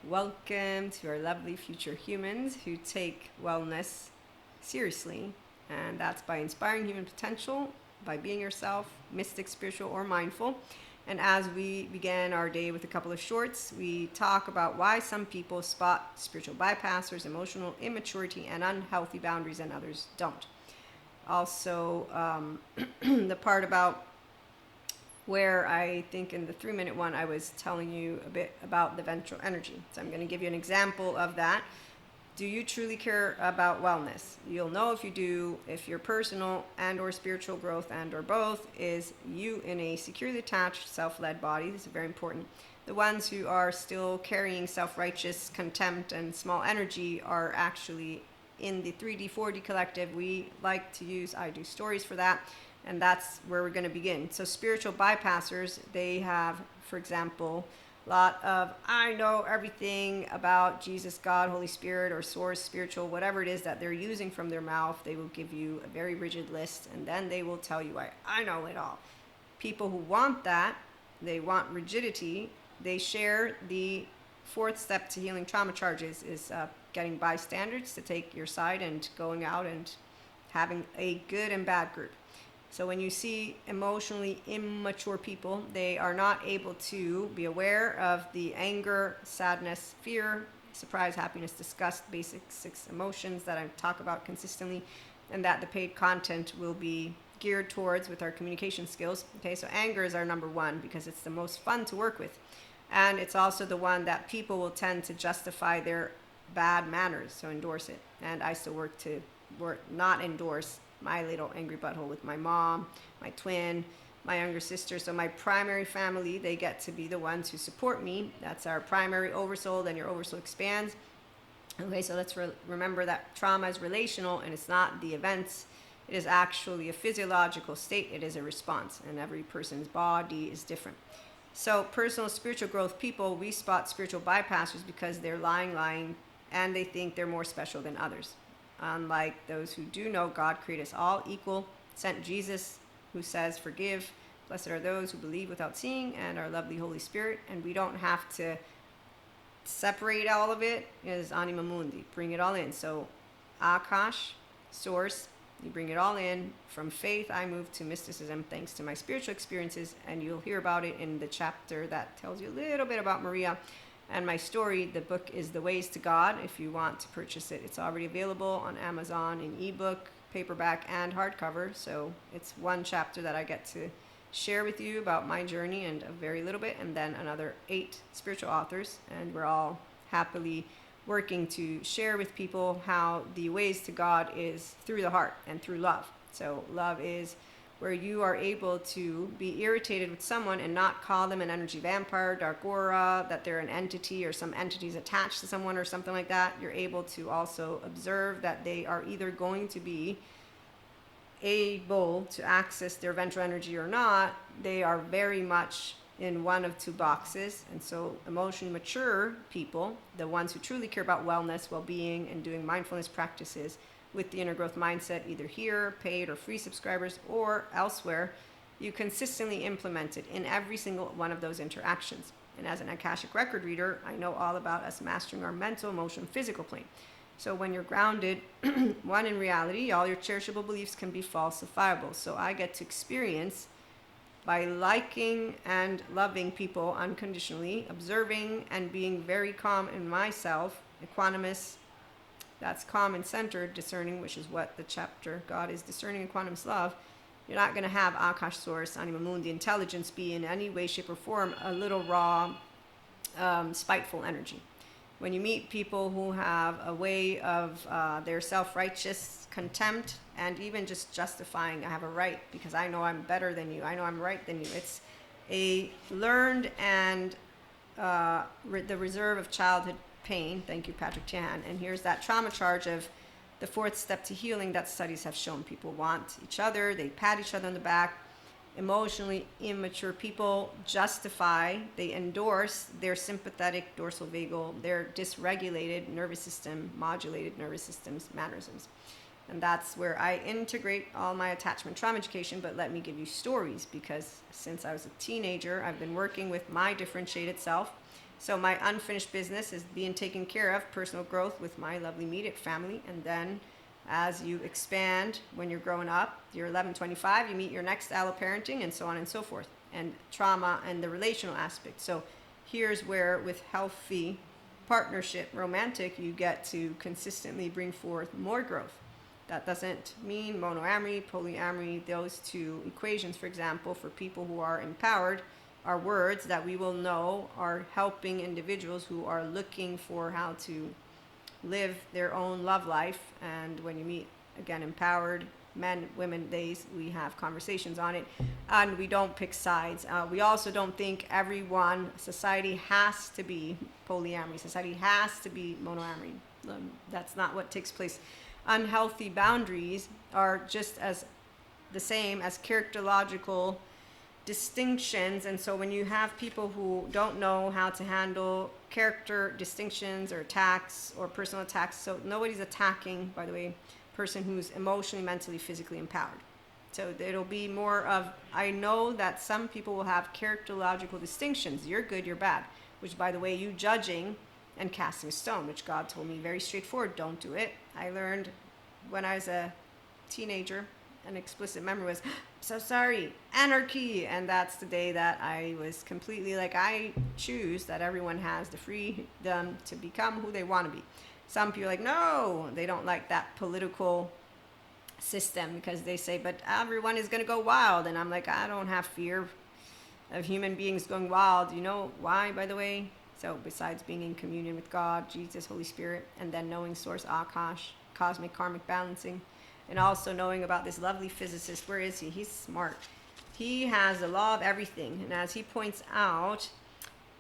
Welcome to our lovely future humans who take wellness seriously, and that's by inspiring human potential, by being yourself, mystic, spiritual, or mindful. And as we begin our day with a couple of shorts, we talk about why some people spot spiritual bypassers, emotional immaturity, and unhealthy boundaries, and others don't. Also, the part about where I think in the 3-minute one I was telling you a bit about the ventral energy. So I'm going to give you an example of that. Do you truly care about wellness? You'll know if you do, if your personal and or spiritual growth and or both is you in a securely attached, self-led body. This is very important. The ones who are still carrying self-righteous contempt and small energy are actually in the 3D, 4D collective. We like to use I do stories for that. And that's where we're going to begin. So spiritual bypassers, they have, for example, a lot of, I know everything about Jesus, God, Holy Spirit, or source, spiritual, whatever it is that they're using from their mouth. They will give you a very rigid list, and then they will tell you, I know it all. People who want that, they want rigidity, they share the fourth step to healing trauma charges is getting bystanders to take your side and going out and having a good and bad group. So when you see emotionally immature people, they are not able to be aware of the anger, sadness, fear, surprise, happiness, disgust, basic 6 emotions that I talk about consistently, and that the paid content will be geared towards with our communication skills. Okay, so anger is our number one because it's the most fun to work with. And it's also the one that people will tend to justify their bad manners, so endorse it. And I still work to not endorse my little angry butthole with my mom, my twin, my younger sister. So my primary family, they get to be the ones who support me. That's our primary oversoul. Then your oversoul expands. Okay, so let's remember that trauma is relational, and it's not the events. It is actually a physiological state. It is a response, and every person's body is different. So personal spiritual growth people, we spot spiritual bypassers because they're lying, and they think they're more special than others. Unlike those who do know God created us all equal, sent Jesus who says forgive, blessed are those who believe without seeing, and our lovely Holy Spirit. And we don't have to separate all of it. It is anima mundi, bring it all in. So Akash, source, you bring it all in. From faith I move to mysticism thanks to my spiritual experiences, and you'll hear about it in the chapter that tells you a little bit about Maria and my story. The book is The Ways to God. If you want to purchase it, it's already available on Amazon in ebook, paperback, and hardcover. So it's one chapter that I get to share with you about my journey and a very little bit, and then another 8 spiritual authors. And we're all happily working to share with people how the ways to God is through the heart and through love. So love is where you are able to be irritated with someone and not call them an energy vampire, dark aura, that they're an entity or some entities attached to someone or something like that. You're able to also observe that they are either going to be able to access their ventral energy or not. They are very much in one of 2 boxes. And so emotionally mature people, the ones who truly care about wellness, well-being, and doing mindfulness practices with the inner growth mindset, either here, paid or free subscribers, or elsewhere, you consistently implement it in every single one of those interactions. And as an Akashic record reader, I know all about us mastering our mental, emotional, physical plane. So when you're grounded, one, in reality, all your cherishable beliefs can be falsifiable. So I get to experience by liking and loving people unconditionally, observing and being very calm in myself, equanimous. That's calm and centered, discerning, which is what the chapter God is discerning, equanimous love. You're not going to have Akash source, anima mundi, intelligence be in any way, shape, or form a little raw, spiteful energy. When you meet people who have a way of their self-righteous contempt and even just justifying, I have a right because I know I'm better than you, I know I'm right than you. It's a learned and the reserve of childhood pain. Thank you, Patrick Tian. And here's that trauma charge of the 4th step to healing that studies have shown. People want each other, they pat each other on the back. Emotionally immature people justify, they endorse their sympathetic dorsal vagal, their dysregulated nervous system, modulated nervous system's mannerisms. And that's where I integrate all my attachment trauma education. But let me give you stories, because since I was a teenager, I've been working with my differentiated self So my unfinished business is being taken care of, personal growth with my lovely immediate family. And then as you expand, when you're growing up, you're 11, 25, you meet your next alloparenting and so on and so forth. And trauma and the relational aspect. So here's where with healthy partnership, romantic, you get to consistently bring forth more growth. That doesn't mean monoamory, polyamory, those two equations, for example, for people who are empowered, are words that we will know are helping individuals who are looking for how to live their own love life. And when you meet, again, empowered men, women, days, we have conversations on it, and we don't pick sides. We also don't think everyone, society has to be polyamory, society has to be monoamory. That's not what takes place. Unhealthy boundaries are just as the same as characterological distinctions. And so when you have people who don't know how to handle character distinctions or attacks or personal attacks, so nobody's attacking, by the way, person who's emotionally, mentally, physically empowered. So it'll be more of, I know that some people will have characterological distinctions. You're good, you're bad. Which, by the way, you judging and casting a stone, which God told me very straightforward, don't do it. I learned when I was a teenager, an explicit memory was, so sorry, anarchy. And that's the day that I was completely like, I choose that everyone has the freedom to become who they want to be. Some people are like, no, they don't like that political system because they say, but everyone is going to go wild. And I'm like, I don't have fear of human beings going wild. You know why, by the way? So besides being in communion with God, Jesus, Holy Spirit, and then knowing source Akash, cosmic karmic balancing, and also knowing about this lovely physicist. Where is he? He's smart. He has the law of everything. And as he points out,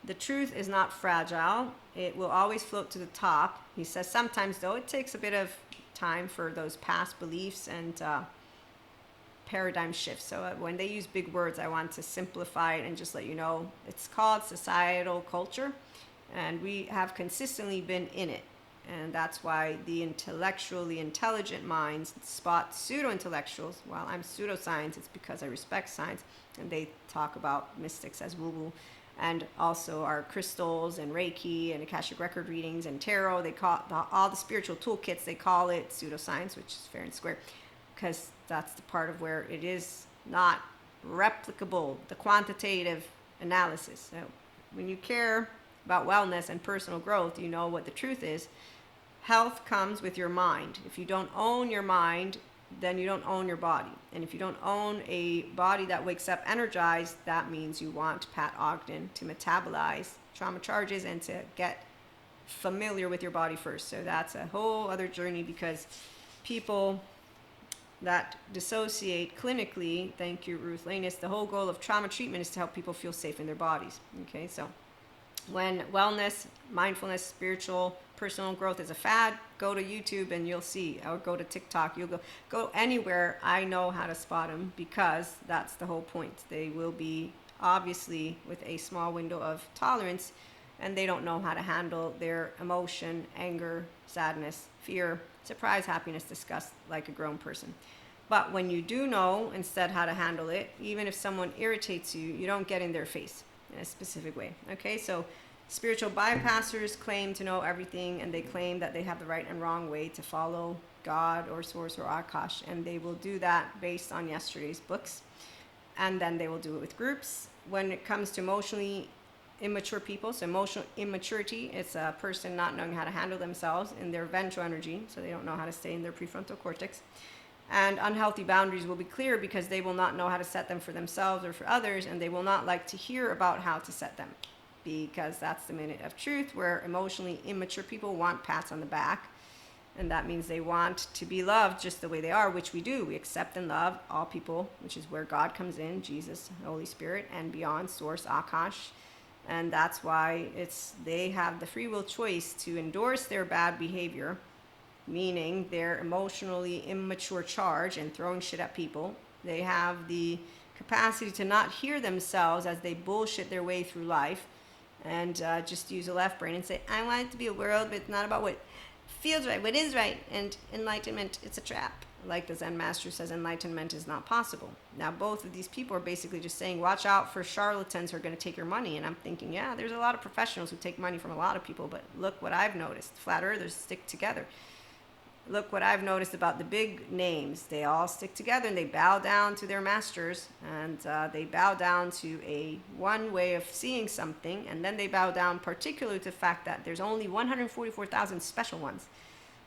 the truth is not fragile. It will always float to the top. He says sometimes, though, it takes a bit of time for those past beliefs and paradigm shifts. So when they use big words, I want to simplify it and just let you know it's called societal culture, and we have consistently been in it. And that's why the intellectually intelligent minds spot pseudo-intellectuals. While I'm pseudoscience, it's because I respect science, and they talk about mystics as woo-woo. And also our crystals and Reiki and Akashic record readings and tarot. They call all the spiritual toolkits, they call it pseudoscience, which is fair and square, because that's the part of where it is not replicable, the quantitative analysis. So when you care about wellness and personal growth, you know what the truth is. Health comes with your mind. If you don't own your mind, then you don't own your body. And if you don't own a body that wakes up energized, that means you want Pat Ogden to metabolize trauma charges and to get familiar with your body first. So that's a whole other journey, because people that dissociate clinically, thank you, Ruth Lanus, the whole goal of trauma treatment is to help people feel safe in their bodies. Okay, so when wellness, mindfulness, spiritual, personal growth is a fad, go to YouTube and you'll see, or go to TikTok, you'll go anywhere. I know how to spot them, because that's the whole point. They will be obviously with a small window of tolerance, and they don't know how to handle their emotion, anger, sadness, fear, surprise, happiness, disgust like a grown person. But when you do know instead how to handle it, even if someone irritates you, you don't get in their face in a specific way. Okay, so spiritual bypassers claim to know everything, and they claim that they have the right and wrong way to follow God or source or Akash, and they will do that based on yesterday's books, and then they will do it with groups. When it comes to emotionally immature people, so emotional immaturity, it's a person not knowing how to handle themselves in their ventral energy, so they don't know how to stay in their prefrontal cortex. And unhealthy boundaries will be clear because they will not know how to set them for themselves or for others, and they will not like to hear about how to set them, because that's the minute of truth, where emotionally immature people want pats on the back, and that means they want to be loved just the way they are, which we do. We accept and love all people, which is where God comes in, Jesus, Holy Spirit, and beyond, source, Akash. And that's why they have the free will choice to endorse their bad behavior, meaning their emotionally immature charge and throwing shit at people. They have the capacity to not hear themselves as they bullshit their way through life, and just use a left brain and say, I want it to be a world, but it's not about what feels right, what is right, and enlightenment, it's a trap. Like the Zen master says, enlightenment is not possible. Now, both of these people are basically just saying, watch out for charlatans who are going to take your money. And I'm thinking, yeah, there's a lot of professionals who take money from a lot of people, but look what I've noticed. Flat earthers stick together. Look what I've noticed about the big names. They all stick together and they bow down to their masters, and they bow down to a one way of seeing something, and then they bow down particularly to the fact that there's only 144,000 special ones.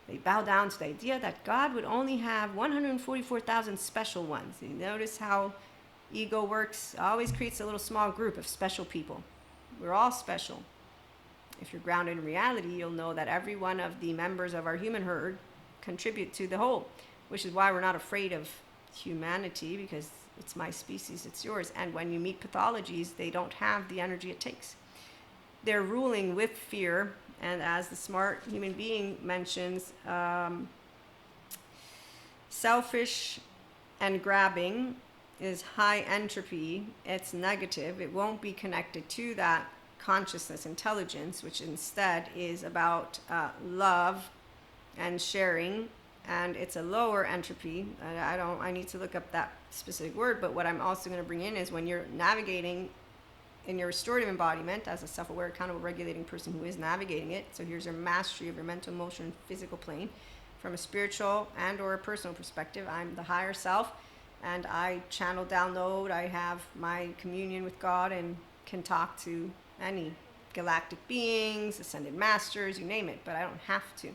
They bow down to the idea that God would only have 144,000 special ones. You notice how ego works? It always creates a little small group of special people. We're all special. If you're grounded in reality, you'll know that every one of the members of our human herd contribute to the whole, which is why we're not afraid of humanity, because it's my species, it's yours. And when you meet pathologies, they don't have the energy it takes. They're ruling with fear, and as the smart human being mentions, selfish and grabbing is high entropy. It's negative. It won't be connected to that consciousness intelligence, which instead is about love and sharing, and it's a lower entropy. I need to look up that specific word, but what I'm also going to bring in is when you're navigating in your restorative embodiment as a self-aware, accountable, regulating person who is navigating it. So here's your mastery of your mental, emotional, and physical plane. From a spiritual and or a personal perspective, I'm the higher self, and I channel, download, I have my communion with God and can talk to any galactic beings, ascended masters, you name it, but I don't have to,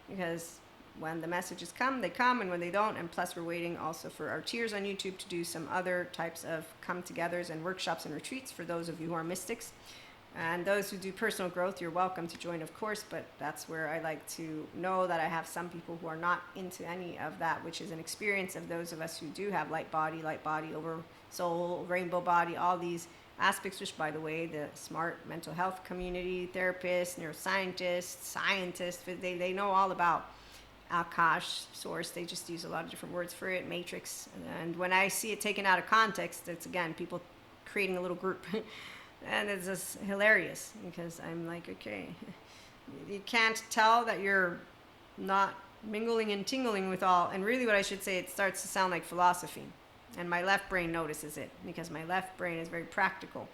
because when the messages come, they come, and when they don't, and plus we're waiting also for our tiers on YouTube to do some other types of come-togethers and workshops and retreats for those of you who are mystics. And those who do personal growth, you're welcome to join, of course, but that's where I like to know that I have some people who are not into any of that, which is an experience of those of us who do have light body over soul, rainbow body, all these aspects, which, by the way, the smart mental health community, therapists, neuroscientists, scientists, they know all about Akash, source. They just use a lot of different words for it, matrix. And when I see it taken out of context, it's, again, people creating a little group. And it's just hilarious, because I'm like, okay, you can't tell that you're not mingling and tingling with all. And really what I should say, it starts to sound like philosophy. And my left brain notices it, because my left brain is very practical.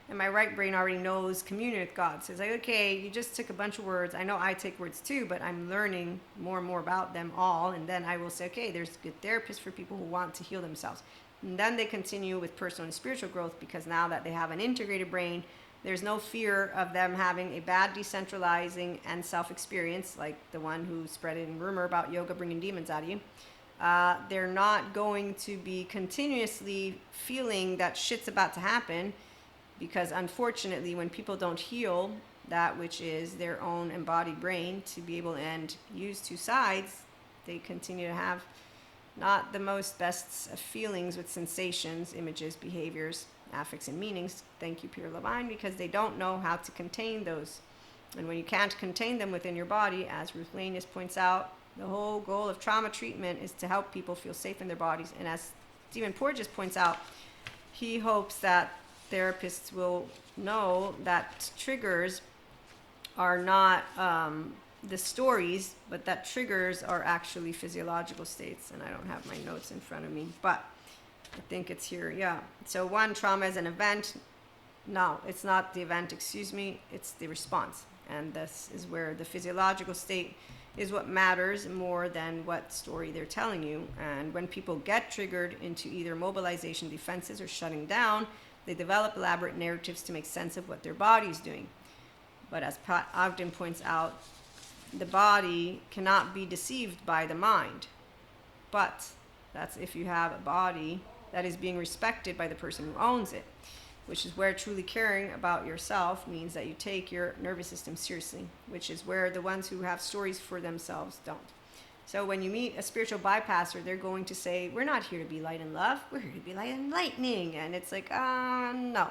And my right brain already knows communion with God. So it's like, okay, you just took a bunch of words. I know I take words too, but I'm learning more and more about them all. And then I will say, okay, there's good therapists for people who want to heal themselves. And then they continue with personal and spiritual growth, because now that they have an integrated brain, there's no fear of them having a bad decentralizing and self-experience, like the one who spread it in rumor about yoga bringing demons out of you. They're not going to be continuously feeling that shit's about to happen, because unfortunately, when people don't heal that which is their own embodied brain to be able to use two sides, they continue to have not the most best of feelings with sensations, images, behaviors, affects, and meanings. Thank you, Pure Levine, because they don't know how to contain those. And when you can't contain them within your body, as Ruth Lanius points out, the whole goal of trauma treatment is to help people feel safe in their bodies. And as Stephen Porges points out, he hopes that therapists will know that triggers are not the stories, but that triggers are actually physiological states. And I don't have my notes in front of me, but I think it's here. Yeah. So one, trauma is an event. No, it's not the event, excuse me. It's the response. And this is where the physiological state is what matters more than what story they're telling you. And when people get triggered into either mobilization, defenses, or shutting down, they develop elaborate narratives to make sense of what their body's doing. But as Pat Ogden points out, the body cannot be deceived by the mind. But that's if you have a body that is being respected by the person who owns it, which is where truly caring about yourself means that you take your nervous system seriously, which is where the ones who have stories for themselves don't. So when you meet a spiritual bypasser, they're going to say, we're not here to be light and love, we're here to be light and lightning. And it's like, no.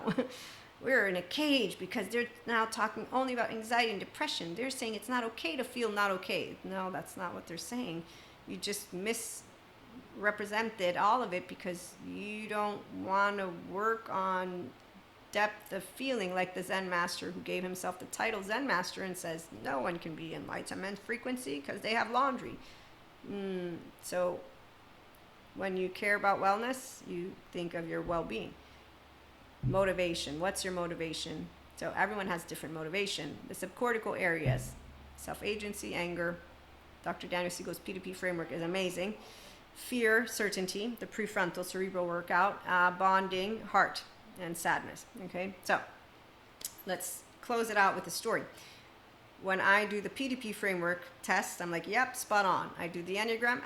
We're in a cage, because they're now talking only about anxiety and depression. They're saying it's not okay to feel not okay. No, that's not what they're saying. You just misrepresented all of it because you don't want to work on depth of feeling, like the Zen master who gave himself the title Zen master and says no one can be enlightenment frequency because they have laundry. So when you care about wellness, you think of your well-being. Motivation. What's your motivation? So everyone has different motivation. The subcortical areas, self-agency, anger. Dr. Daniel Siegel's P2P framework is amazing. Fear, certainty, the prefrontal cerebral workout, bonding, heart, and sadness. Okay, so let's close it out with a story. When I do the P2P framework test, I'm like, yep, spot on. I do the Enneagram,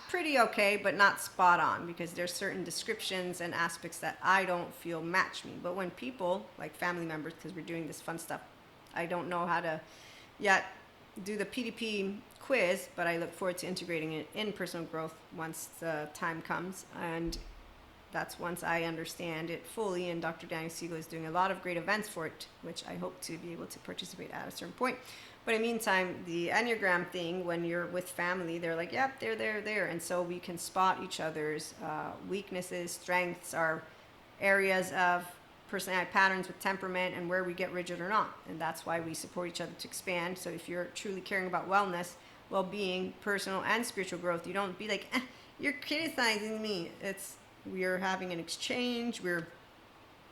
pretty okay, but not spot on, because there's certain descriptions and aspects that I don't feel match me. But when people, like family members, because we're doing this fun stuff, I don't know how to yet do the PDP quiz, but I look forward to integrating it in personal growth once the time comes. And that's once I understand it fully. And Dr. Daniel Siegel is doing a lot of great events for it, which I hope to be able to participate at a certain point. But in the meantime, the Enneagram thing, when you're with family, they're like, yep, they're there. And so we can spot each other's weaknesses, strengths, our areas of personality patterns with temperament, and where we get rigid or not. And that's why we support each other to expand. So if you're truly caring about wellness, well-being, personal and spiritual growth, you don't be like, you're criticizing me. We're having an exchange. We're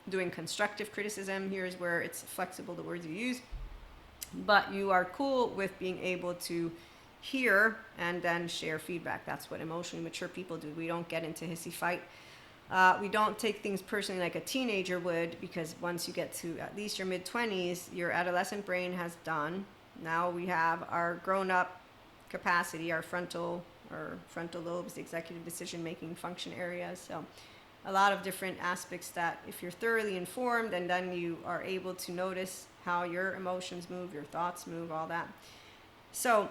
doing constructive criticism. Here's where it's flexible, the words you use. But you are cool with being able to hear and then share feedback. That's what emotionally mature people do. We don't get into hissy fight. We don't take things personally like a teenager would, because once you get to at least your mid-20s, your adolescent brain has done. Now we have our grown-up capacity, our frontal lobes, the executive decision-making function areas. So a lot of different aspects that if you're thoroughly informed, and then you are able to notice how your emotions move, your thoughts move, all that. So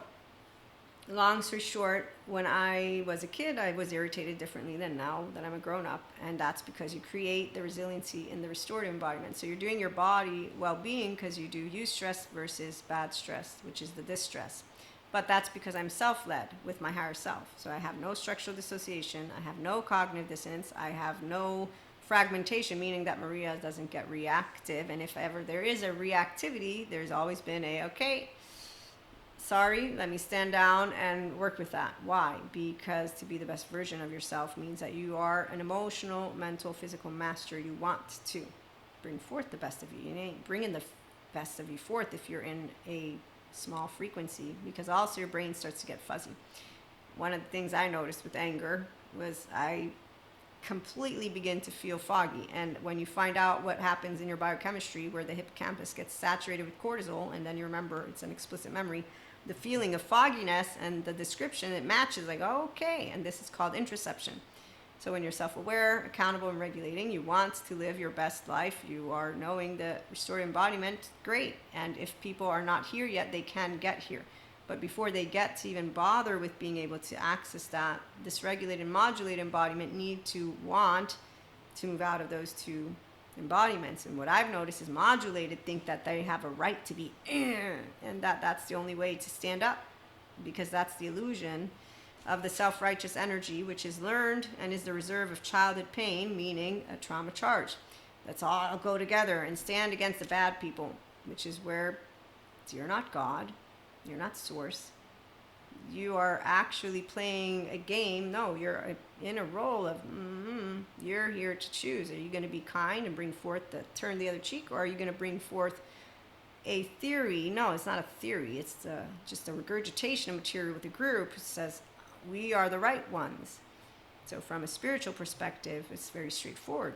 long story short, when I was a kid, I was irritated differently than now that I'm a grown-up, and that's because you create the resiliency in the restorative embodiment. So you're doing your body well-being because you do eustress versus bad stress, which is the distress. But that's because I'm self-led with my higher self. So I have no structural dissociation, I have no cognitive dissonance, I have no fragmentation, meaning that Maria doesn't get reactive. And if ever there is a reactivity, there's always been okay, sorry, let me stand down and work with that. Why? Because to be the best version of yourself means that you are an emotional, mental, physical master. You want to bring forth the best of you. You ain't bringing the best of you forth if you're in a small frequency, because also your brain starts to get fuzzy. One of the things I noticed with anger was I completely begin to feel foggy. And when you find out what happens in your biochemistry, where the hippocampus gets saturated with cortisol, and then you remember it's an explicit memory, the feeling of fogginess and the description, it matches, like, okay, and this is called introception. So when you're self-aware, accountable, and regulating, you want to live your best life. You are knowing the restorative embodiment, great. And if people are not here yet, they can get here. But before they get to even bother with being able to access that dysregulated and modulated embodiment, need to want to move out of those two embodiments. And what I've noticed is modulated think that they have a right to be, and that's the only way to stand up, because that's the illusion of the self-righteous energy, which is learned and is the reserve of childhood pain, meaning a trauma charge. Let's all go together and stand against the bad people, which is where you're not God, you're not source. You are actually playing a game. No, you're in a role of, you're here to choose. Are you going to be kind and bring forth turn the other cheek, or are you going to bring forth a theory? No, it's not a theory. It's just a regurgitation of material with a group who says, we are the right ones. So from a spiritual perspective, it's very straightforward.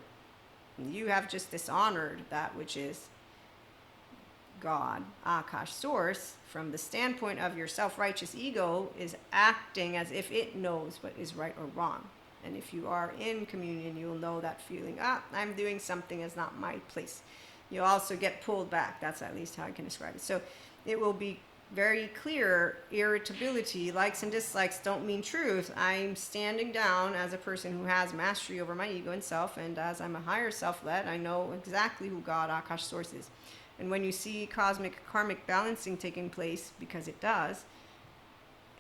You have just dishonored that which is God, Akash, source. From the standpoint of your self-righteous ego, is acting as if it knows what is right or wrong. And if you are in communion, you'll know that feeling, I'm doing something that's not my place. You'll also get pulled back. That's at least how I can describe it. So it will be very clear. Irritability, likes and dislikes don't mean truth. I'm standing down as a person who has mastery over my ego and self, and as I'm a higher self-led, I know exactly who God, Akash, source is. And when you see cosmic karmic balancing taking place, because it does,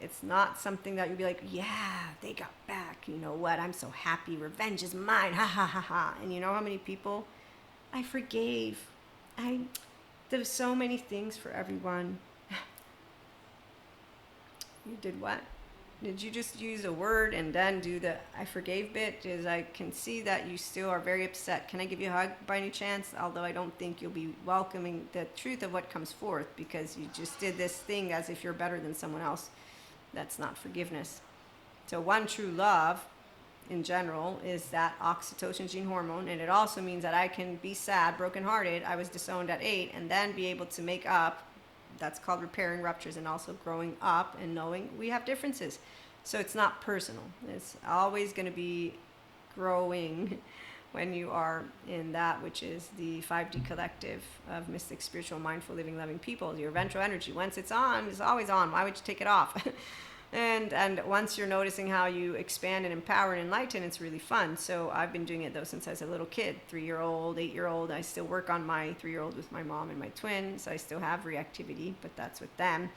it's not something that you'll be like, yeah, they got back. You know what? I'm so happy. Revenge is mine. Ha ha ha ha. And you know how many people I forgave. I did so many things for everyone. You did what? Did you just use a word and then do the I forgave bit? Because I can see that you still are very upset. Can I give you a hug by any chance? Although I don't think you'll be welcoming the truth of what comes forth, because you just did this thing as if you're better than someone else. That's not forgiveness. So one true love in general is that oxytocin gene hormone, and it also means that I can be sad, brokenhearted, I was disowned at 8, and then be able to make up. That's called repairing ruptures, and also growing up and knowing we have differences. So it's not personal. It's always going to be growing when you are in that which is the 5D collective of mystic, spiritual, mindful, living, loving people. Your ventral energy, once it's on, it's always on. Why would you take it off? And once you're noticing how you expand and empower and enlighten, it's really fun. So I've been doing it though since I was a little kid, 3-year-old, 8-year-old. I still work on my 3-year-old with my mom and my twin, so I still have reactivity, but that's with them.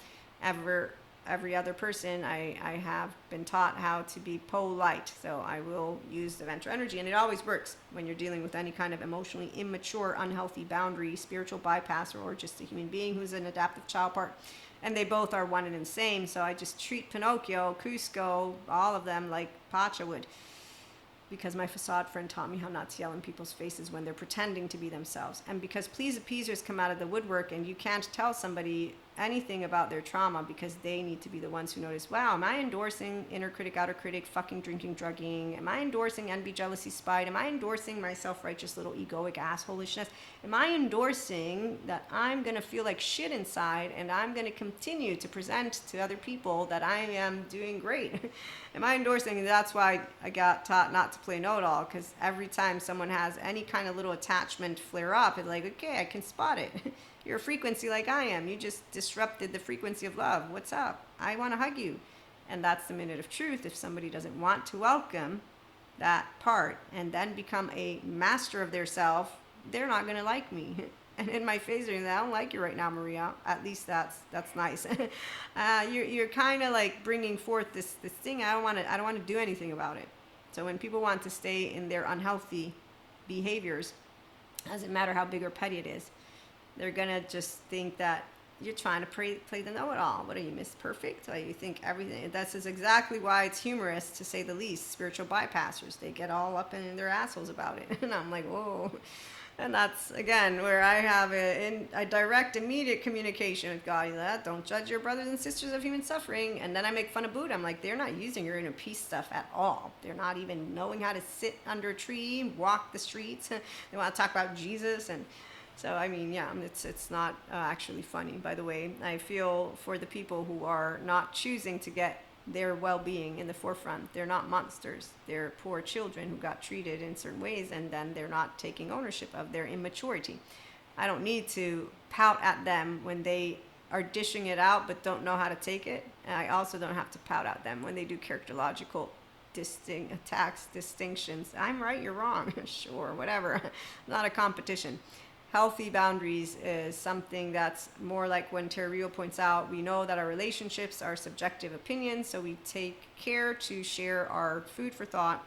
Every other person, I have been taught how to be polite. So I will use the ventral energy, and it always works when you're dealing with any kind of emotionally immature, unhealthy boundary, spiritual bypasser, or just a human being who's an adaptive child part. And they both are one and the same. So I just treat Pinocchio, Cusco, all of them like Pacha would, because my facade friend taught me how not to yell in people's faces when they're pretending to be themselves. And because please appeasers come out of the woodwork, and you can't tell somebody anything about their trauma because they need to be the ones who notice, wow, am I endorsing inner critic, outer critic, fucking drinking, drugging? Am I endorsing envy, jealousy, spite? Am I endorsing my self-righteous little egoic assholishness? Am I endorsing that I'm going to feel like shit inside and I'm going to continue to present to other people that I am doing great? Am I endorsing? And that's why I got taught not to play know-it-all, because every time someone has any kind of little attachment flare up, it's like, okay, I can spot it. You're a frequency like I am. You just disrupted the frequency of love. What's up? I want to hug you. And that's the minute of truth. If somebody doesn't want to welcome that part and then become a master of their self, they're not going to like me. And in my face, I don't like you right now, Maria. At least that's nice. You're kind of like bringing forth this thing. I don't want to do anything about it. So when people want to stay in their unhealthy behaviors, doesn't matter how big or petty it is, they're gonna just think that you're trying to play the know-it-all. What are you, Miss Perfect? Like, you think everything. This is exactly why it's humorous, to say the least. Spiritual bypassers, they get all up in their assholes about it, and I'm like, whoa. And that's again where I have a direct, immediate communication with God. That don't judge your brothers and sisters of human suffering. And then I make fun of Buddha. I'm like, they're not using your inner peace stuff at all. They're not even knowing how to sit under a tree, walk the streets. They want to talk about Jesus. And so, I mean, yeah, it's not actually funny. By the way, I feel for the people who are not choosing to get their well-being in the forefront. They're not monsters. They're poor children who got treated in certain ways, and then they're not taking ownership of their immaturity. I don't need to pout at them when they are dishing it out but don't know how to take it. And I also don't have to pout at them when they do characterological attacks, distinctions. I'm right, you're wrong. Sure, whatever. Not a competition. Healthy boundaries is something that's more like when Terrio points out, we know that our relationships are subjective opinions, so we take care to share our food for thought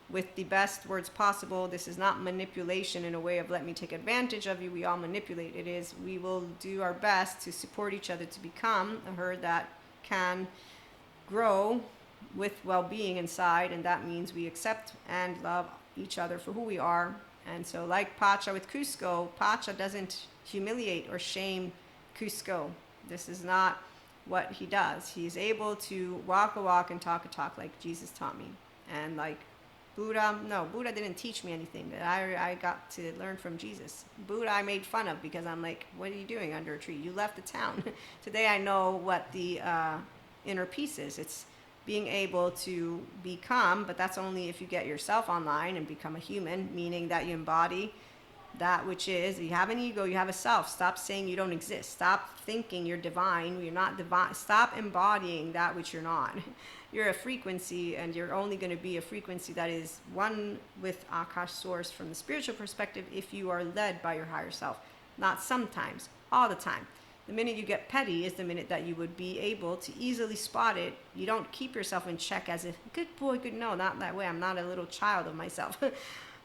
with the best words possible. This is not manipulation in a way of let me take advantage of you. We all manipulate. It is we will do our best to support each other to become a herd that can grow with well-being inside, and that means we accept and love each other for who we are. And so like Pacha with Cusco, Pacha doesn't humiliate or shame Cusco. This is not what he does. He's able to walk a walk and talk a talk like Jesus taught me. And like Buddha, no, Buddha didn't teach me anything. That I got to learn from Jesus. Buddha I made fun of because I'm like, what are you doing under a tree? You left the town. Today I know what the inner peace is. It's being able to become, but that's only if you get yourself online and become a human, meaning that you embody that which is. You have an ego, you have a self. Stop saying you don't exist. Stop thinking you're divine. You're not divine. Stop embodying that which you're not. You're a frequency, and you're only going to be a frequency that is one with Akash source from the spiritual perspective if you are led by your higher self. Not sometimes, all the time. The minute you get petty is the minute that you would be able to easily spot it. You don't keep yourself in check as if, good boy, good, no, not that way. I'm not a little child of myself.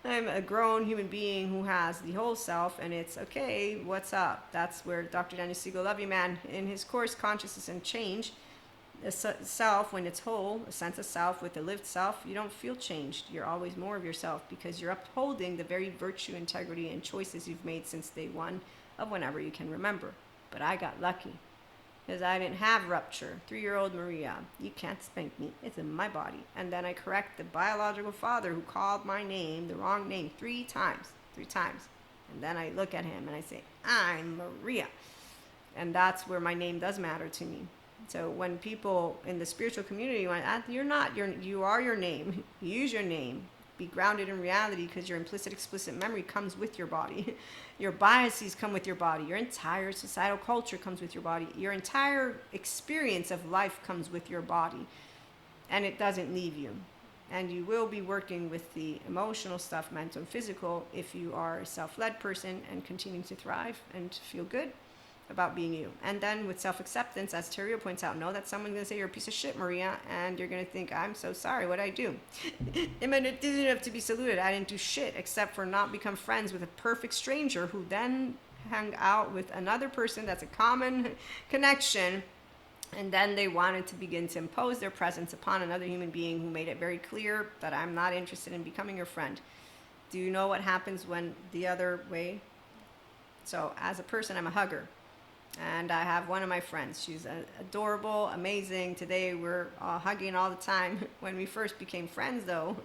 I'm a grown human being who has the whole self, and it's okay, what's up? That's where Dr. Daniel Siegel, love you man, in his course, Consciousness and Change, a self, when it's whole, a sense of self with a lived self, you don't feel changed. You're always more of yourself because you're upholding the very virtue, integrity, and choices you've made since day one of whenever you can remember. But I got lucky because I didn't have rupture. 3-year-old Maria, you can't spank me. It's in my body. And then I correct the biological father who called my name, the wrong name, 3 times. 3 times. And then I look at him and I say, I'm Maria. And that's where my name does matter to me. So when people in the spiritual community went, you are your name. Use your name. Be grounded in reality because your implicit, explicit memory comes with your body. Your biases come with your body. Your entire societal culture comes with your body. Your entire experience of life comes with your body. And it doesn't leave you. And you will be working with the emotional stuff, mental and physical, if you are a self-led person and continuing to thrive and feel good about being you. And then with self-acceptance, as Terrio points out, know that someone's going to say you're a piece of shit, Maria, and you're going to think, I'm so sorry, what'd I do? It didn't have to be saluted. I didn't do shit except for not become friends with a perfect stranger who then hung out with another person that's a common connection, and then they wanted to begin to impose their presence upon another human being who made it very clear that I'm not interested in becoming your friend. Do you know what happens when the other way? So as a person, I'm a hugger. And I have one of my friends. She's adorable, amazing. Today we're hugging all the time. When we first became friends, though,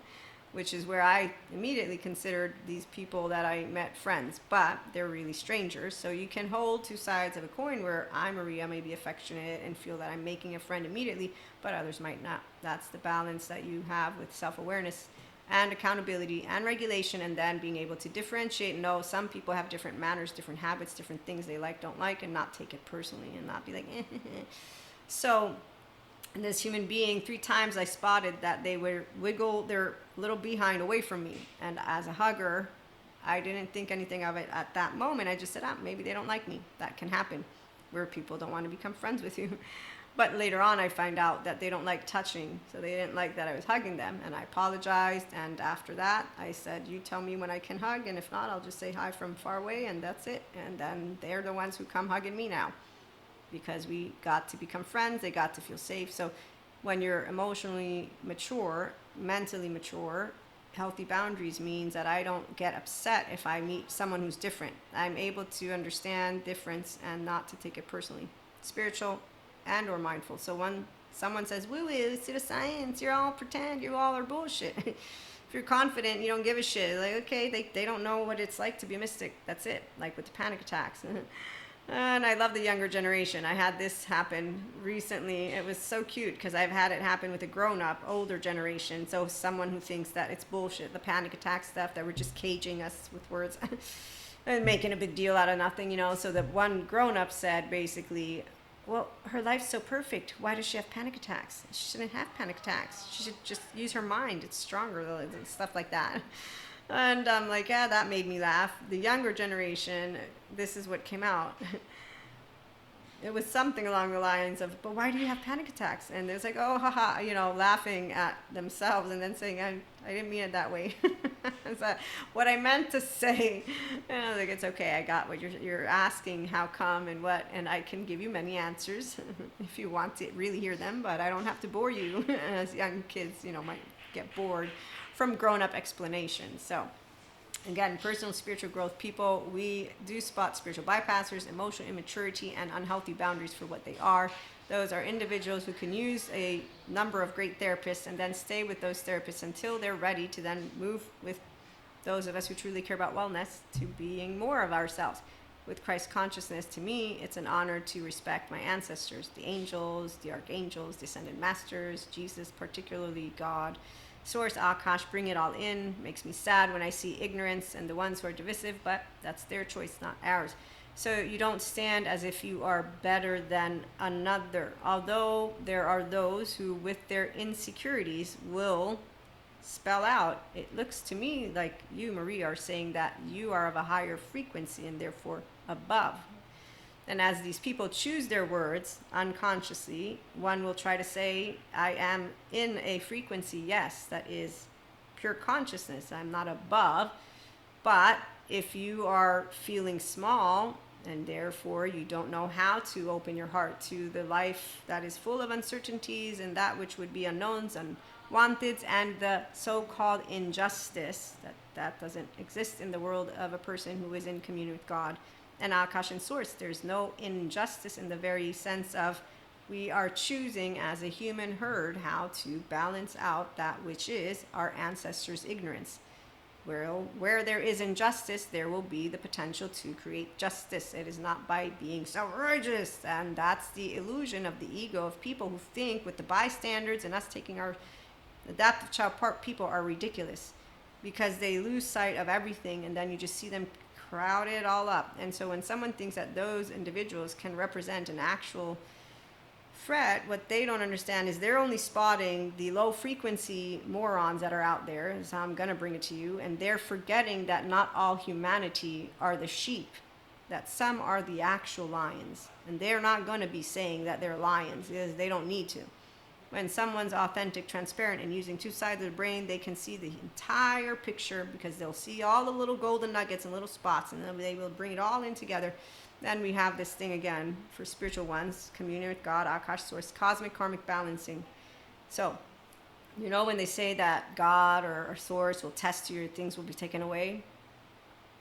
which is where I immediately considered these people that I met friends, but they're really strangers. So you can hold 2 sides of a coin where I, Maria, may be affectionate and feel that I'm making a friend immediately, but others might not. That's the balance that you have with self-awareness and accountability and regulation, and then being able to differentiate and know some people have different manners, different habits, different things they like, don't like, and not take it personally and not be like, So this human being, 3 times I spotted that they would wiggle their little behind away from me. And as a hugger, I didn't think anything of it at that moment. I just said, maybe they don't like me. That can happen where people don't want to become friends with you. But later on, I find out that they don't like touching. So they didn't like that I was hugging them. And I apologized. And after that, I said, you tell me when I can hug. And if not, I'll just say hi from far away. And that's it. And then they're the ones who come hugging me now. Because we got to become friends. They got to feel safe. So when you're emotionally mature, mentally mature, healthy boundaries means that I don't get upset if I meet someone who's different. I'm able to understand difference and not to take it personally. Spiritual and or mindful. So when someone says, woo-woo, pseudoscience, you're all pretend, you all are bullshit. If you're confident, you don't give a shit. Like, okay, they don't know what it's like to be a mystic. That's it. Like with the panic attacks. And I love the younger generation. I had this happen recently. It was so cute because I've had it happen with a grown-up, older generation. So someone who thinks that it's bullshit, the panic attack stuff, that we're just caging us with words and making a big deal out of nothing, So the one grown-up said basically, well, her life's so perfect. Why does she have panic attacks? She shouldn't have panic attacks. She should just use her mind. It's stronger, and stuff like that. And I'm like, yeah, that made me laugh. The younger generation, this is what came out. It was something along the lines of, but why do you have panic attacks? And it's like, oh, haha, laughing at themselves and then saying, I didn't mean it that way. So what I meant to say, I was like, it's okay, I got what you're asking, how come and what, and I can give you many answers if you want to really hear them, but I don't have to bore you, as young kids, might get bored from grown-up explanations. So again, personal spiritual growth people, we do spot spiritual bypassers, emotional immaturity, and unhealthy boundaries for what they are. Those are individuals who can use a number of great therapists and then stay with those therapists until they're ready to then move with those of us who truly care about wellness to being more of ourselves. With Christ consciousness, to me, it's an honor to respect my ancestors, the angels, the archangels, the ascended masters, Jesus, particularly God, Source, Akash, bring it all in. Makes me sad when I see ignorance and the ones who are divisive, but that's their choice, not ours. So you don't stand as if you are better than another. Although there are those who, with their insecurities, will spell out, it looks to me like you, Marie, are saying that you are of a higher frequency and therefore above. And as these people choose their words unconsciously, one will try to say, I am in a frequency, yes, that is pure consciousness. I'm not above. But if you are feeling small, and therefore you don't know how to open your heart to the life that is full of uncertainties and that which would be unknowns, unwanted, and the so-called injustice that doesn't exist in the world of a person who is in communion with God and Akash and Source. There's no injustice in the very sense of we are choosing as a human herd how to balance out that which is our ancestors' ignorance. Where there is injustice, there will be the potential to create justice. It is not by being so outrageous. And that's the illusion of the ego of people who think with the bystanders and us taking our adaptive child part, people are ridiculous because they lose sight of everything, and then you just see them crowd it all up. And so when someone thinks that those individuals can represent an actual threat, what they don't understand is they're only spotting the low frequency morons that are out there, is how I'm going to bring it to you, and they're forgetting that not all humanity are the sheep, that some are the actual lions, and they're not going to be saying that they're lions because they don't need to. When someone's authentic, transparent, and using two sides of the brain, they can see the entire picture because they'll see all the little golden nuggets and little spots, and then they will bring it all in together. Then we have this thing again for spiritual ones, communion with God, Akash Source, cosmic karmic balancing. So, you know when they say that God or Source will test you, things will be taken away?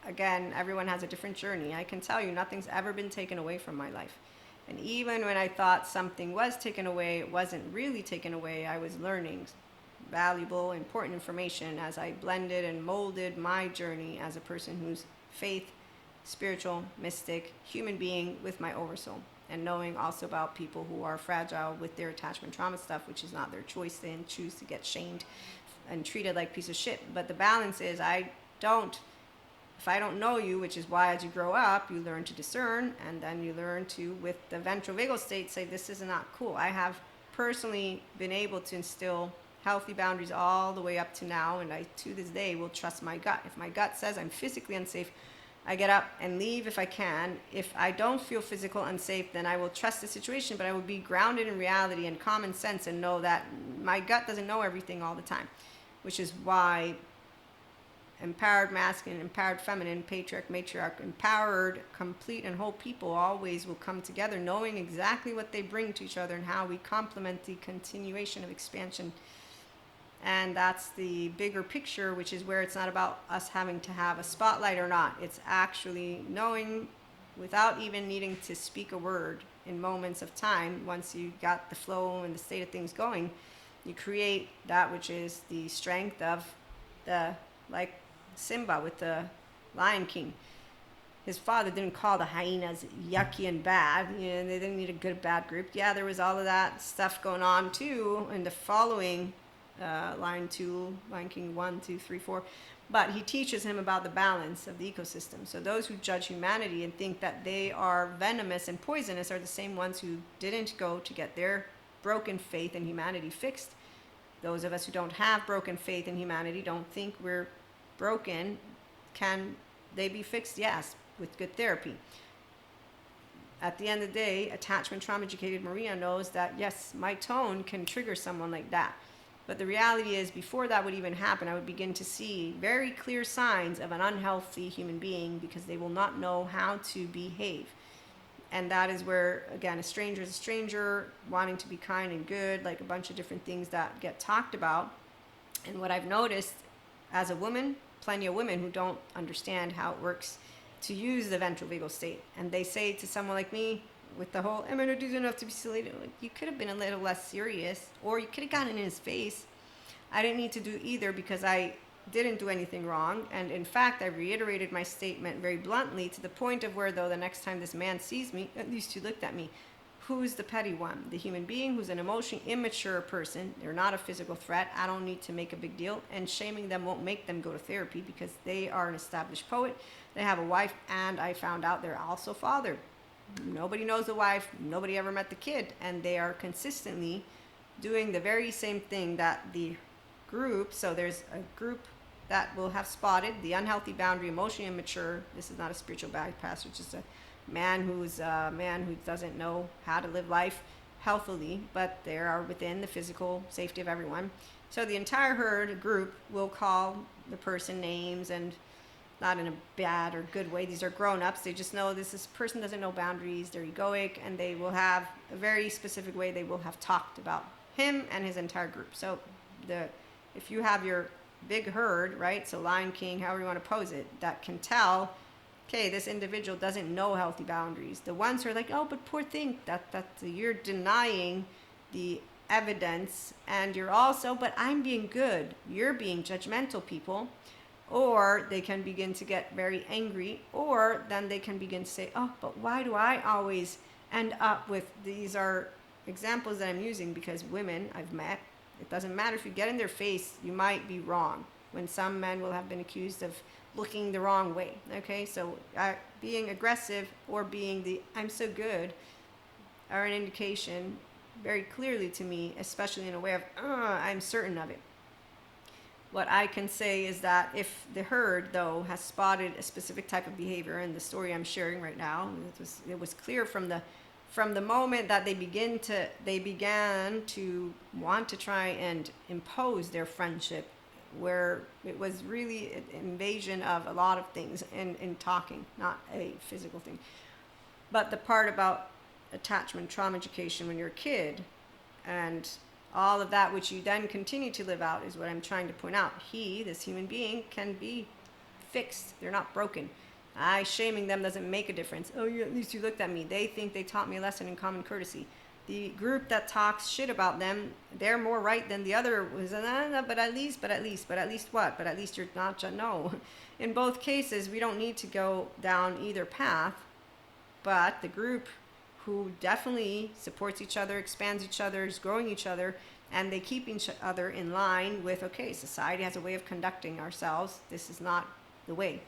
Again, everyone has a different journey. I can tell you nothing's ever been taken away from my life. And even when I thought something was taken away, it wasn't really taken away. I was learning valuable, important information as I blended and molded my journey as a person who's faith, spiritual, mystic, human being with my oversoul, and knowing also about people who are fragile with their attachment trauma stuff, which is not their choice. They choose to get shamed and treated like piece of shit. But the balance is if I don't know you, which is why as you grow up, you learn to discern, and then you learn to, with the ventral vagal state, say this is not cool. I have personally been able to instill healthy boundaries all the way up to now, and I, to this day, will trust my gut. If my gut says I'm physically unsafe, I get up and leave if I can. If I don't feel physical unsafe, then I will trust the situation, but I will be grounded in reality and common sense and know that my gut doesn't know everything all the time, which is why empowered masculine, empowered feminine, patriarch, matriarch, empowered, complete and whole people always will come together knowing exactly what they bring to each other and how we complement the continuation of expansion. And that's the bigger picture, which is where it's not about us having to have a spotlight or not. It's actually knowing without even needing to speak a word in moments of time. Once you got the flow and the state of things going, you create that which is the strength of the, like Simba with the Lion King. His father didn't call the hyenas yucky and bad. You know, they didn't need a good, bad group. Yeah, there was all of that stuff going on too in the following Lion King 1, 2, 3, 4. But he teaches him about the balance of the ecosystem. So those who judge humanity and think that they are venomous and poisonous are the same ones who didn't go to get their broken faith in humanity fixed. Those of us who don't have broken faith in humanity, don't think we're broken, can they be fixed? Yes, with good therapy. At the end of the day, attachment trauma educated Maria knows that yes, my tone can trigger someone like that. But the reality is, before that would even happen, I would begin to see very clear signs of an unhealthy human being because they will not know how to behave. And that is where, again, a stranger is a stranger, wanting to be kind and good, like a bunch of different things that get talked about. And what I've noticed as a woman, plenty of women who don't understand how it works to use the ventral vagal state. And they say to someone like me, with the whole, I'm going to do enough to be silly. Like, you could have been a little less serious, or you could have gotten in his face. I didn't need to do either because I didn't do anything wrong. And in fact, I reiterated my statement very bluntly to the point of where, though, the next time this man sees me, at least he looked at me. Who's the petty one? The human being who's an emotionally immature person. They're not a physical threat. I don't need to make a big deal. And shaming them won't make them go to therapy because they are an established poet. They have a wife, and I found out they're also fathered. Nobody knows the wife, nobody ever met the kid, and they are consistently doing the very same thing that the group, so there's a group that will have spotted the unhealthy boundary, emotionally immature. This is not a spiritual bypass, which is a man who doesn't know how to live life healthily, but they are within the physical safety of everyone. So the entire herd group will call the person names, and not in a bad or good way. These are grown-ups. They just know this person doesn't know boundaries. They're egoic, and they will have a very specific way they will have talked about him and his entire group. So if you have your big herd, right? So Lion King, however you want to pose it, that can tell, okay, this individual doesn't know healthy boundaries. The ones who are like, oh, but poor thing, you're denying the evidence, and you're also, but I'm being good. You're being judgmental, people. Or they can begin to get very angry, or then they can begin to say, oh, but why do I always end up with, these are examples that I'm using because women I've met, it doesn't matter if you get in their face, you might be wrong. When some men will have been accused of looking the wrong way, okay? So being aggressive or being the I'm so good are an indication very clearly to me, especially in a way of, I'm certain of it. What I can say is that if the herd, though, has spotted a specific type of behavior, and the story I'm sharing right now, it was clear from the moment that they began to want to try and impose their friendship, where it was really an invasion of a lot of things in talking, not a physical thing. But the part about attachment trauma education when you're a kid, and all of that which you then continue to live out, is what I'm trying to point out. This human being, can be fixed. They're not broken. Shaming them doesn't make a difference. Oh, at least you looked at me. They think they taught me a lesson in common courtesy. The group that talks shit about them, they're more right than the other. But at least what? But at least you're not. No. In both cases, we don't need to go down either path. But the group who definitely supports each other, expands each other, is growing each other, and they keep each other in line with, okay, society has a way of conducting ourselves. This is not the way.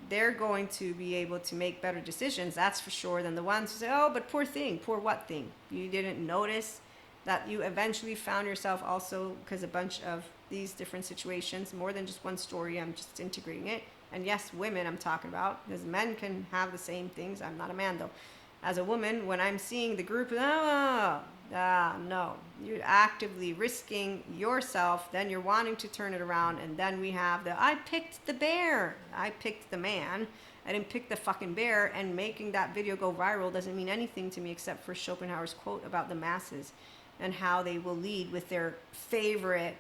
They're going to be able to make better decisions, that's for sure, than the ones who say, oh, but poor thing. Poor what thing? You didn't notice that you eventually found yourself also, because a bunch of these different situations, more than just one story, I'm just integrating it. And yes, women I'm talking about, because men can have the same things. I'm not a man, though. As a woman, when I'm seeing the group, no, you're actively risking yourself, then you're wanting to turn it around, and then we have I picked the bear. I picked the man. I didn't pick the fucking bear, and making that video go viral doesn't mean anything to me except for Schopenhauer's quote about the masses and how they will lead with their favorite,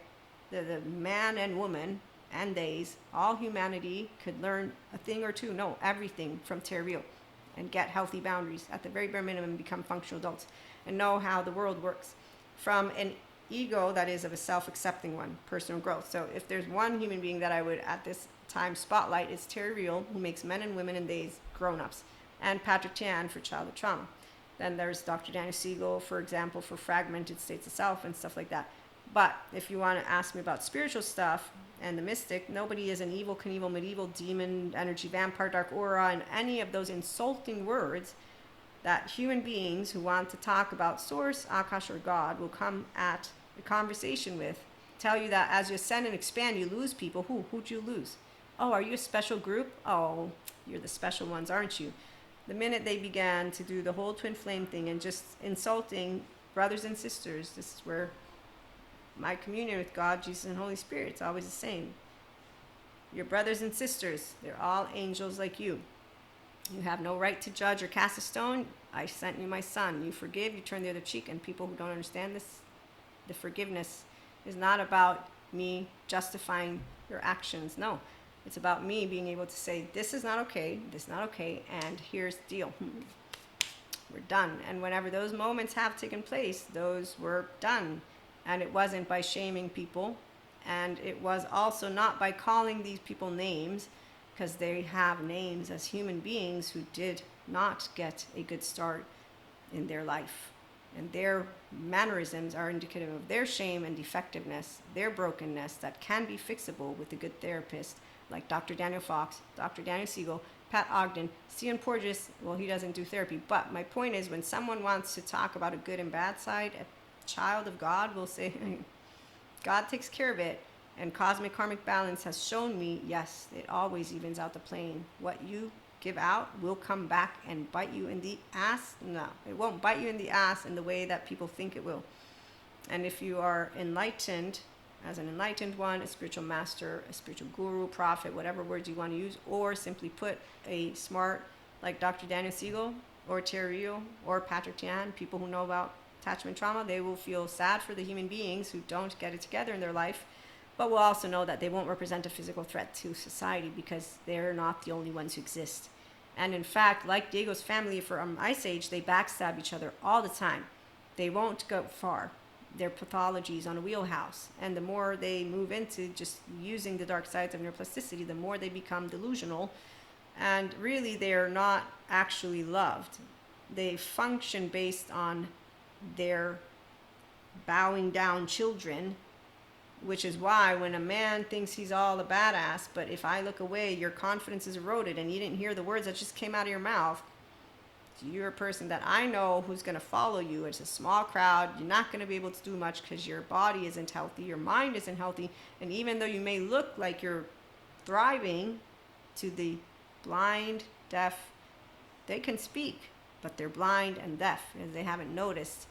the man and woman and theys. All humanity could learn a thing or two, no, everything from Terrio, and get healthy boundaries at the very bare minimum, become functional adults, and know how the world works from an ego that is of a self-accepting one, personal growth. So if there's one human being that I would at this time spotlight, it's Terry Real, who makes men and women and theys grown-ups, and Patrick Tian for childhood trauma. Then there's Dr. Daniel Siegel, for example, for fragmented states of self and stuff like that. But if you want to ask me about spiritual stuff and the mystic, nobody is an evil, Knievel, medieval, demon, energy, vampire, dark aura, and any of those insulting words that human beings who want to talk about source, Akash, or God will come at a conversation with, tell you that as you ascend and expand, you lose people. Who'd you lose? Oh, are you a special group? Oh, you're the special ones, aren't you? The minute they began to do the whole twin flame thing and just insulting brothers and sisters, this is where my communion with God, Jesus, and Holy Spirit, it's always the same. Your brothers and sisters, they're all angels like you. You have no right to judge or cast a stone. I sent you my son. You forgive, you turn the other cheek. And people who don't understand this, the forgiveness is not about me justifying your actions. No, it's about me being able to say, this is not okay, this is not okay, and here's the deal. We're done. And whenever those moments have taken place, those were done. And it wasn't by shaming people. And it was also not by calling these people names, because they have names as human beings who did not get a good start in their life. And their mannerisms are indicative of their shame and defectiveness, their brokenness that can be fixable with a good therapist like Dr. Daniel Fox, Dr. Daniel Siegel, Pat Ogden, Stephen Porges. Well, he doesn't do therapy. But my point is, when someone wants to talk about a good and bad side, a child of God will say, God takes care of it. And cosmic karmic balance has shown me, yes, it always evens out the plane. What you give out will come back and bite you in the ass. No, it won't bite you in the ass in the way that people think it will. And if you are enlightened as an enlightened one, a spiritual master, a spiritual guru, prophet, whatever words you want to use, or simply put, a smart, like Dr. Daniel Siegel or Terry Real or Patrick Tian, people who know about attachment trauma, they will feel sad for the human beings who don't get it together in their life, but will also know that they won't represent a physical threat to society because they're not the only ones who exist. And in fact, like Diego's family from Ice Age, they backstab each other all the time. They won't go far. Their pathologies on a wheelhouse. And the more they move into just using the dark sides of neuroplasticity, the more they become delusional. And really, they're not actually loved. They function based on their bowing down children, which is why when a man thinks he's all a badass, but if I look away, your confidence is eroded and you didn't hear the words that just came out of your mouth, you're a person that I know who's going to follow you. It's a small crowd. You're not going to be able to do much because your body isn't healthy, your mind isn't healthy, and even though you may look like you're thriving, to the blind, deaf, they can speak, but they're blind and deaf, and they haven't noticed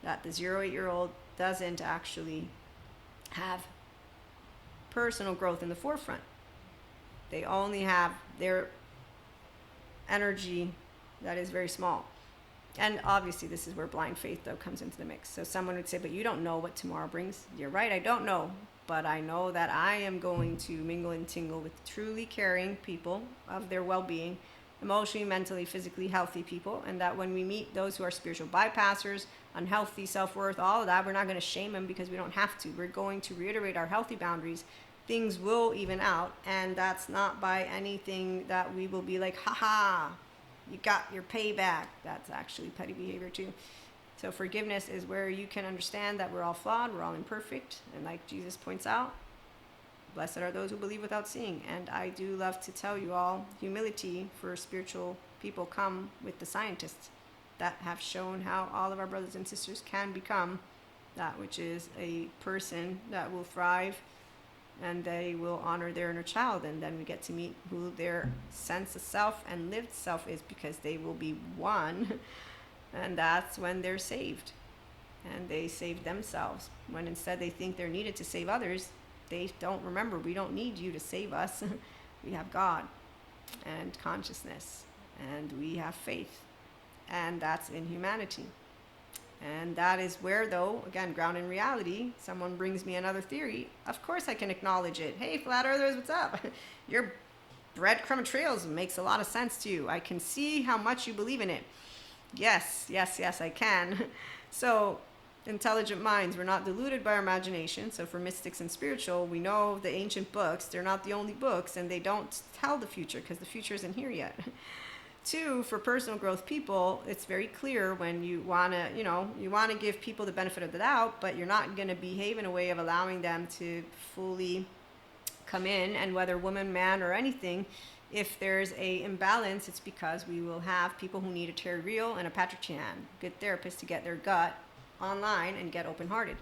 that the 0-8-year-old doesn't actually have personal growth in the forefront. They only have their energy that is very small. And obviously this is where blind faith though comes into the mix. So someone would say, but you don't know what tomorrow brings. You're right, I don't know, but I know that I am going to mingle and tingle with truly caring people of their well-being, emotionally, mentally, physically healthy people, and that when we meet those who are spiritual bypassers, unhealthy self-worth, all of that, we're not going to shame them because we don't have to. We're going to reiterate our healthy boundaries. Things will even out, and that's not by anything that we will be like, haha, you got your payback. That's actually petty behavior too. So forgiveness is where you can understand that we're all flawed, we're all imperfect, and like Jesus points out, blessed are those who believe without seeing. And I do love to tell you all, humility for spiritual people come with the scientists that have shown how all of our brothers and sisters can become that which is a person that will thrive, and they will honor their inner child, and then we get to meet who their sense of self and lived self is, because they will be one, and that's when they're saved, and they save themselves. When instead they think they're needed to save others, they don't remember, we don't need you to save us. We have God and consciousness, and we have faith, and that's in humanity. And that is where, though, again, grounded in reality, someone brings me another theory, of course I can acknowledge it. Hey, flat earthers, what's up? Your breadcrumb trails makes a lot of sense to you. I can see how much you believe in it. Yes, I can. So, intelligent minds, we're not deluded by our imagination. So for mystics and spiritual, we know the ancient books, they're not the only books, and they don't tell the future because the future isn't here yet. 2, for personal growth people, it's very clear when you want to give people the benefit of the doubt, but you're not going to behave in a way of allowing them to fully come in. And whether woman, man, or anything, if there's a imbalance, it's because we will have people who need a Terry Real and a Patrick Chan, good therapists, to get their gut online and get open-hearted.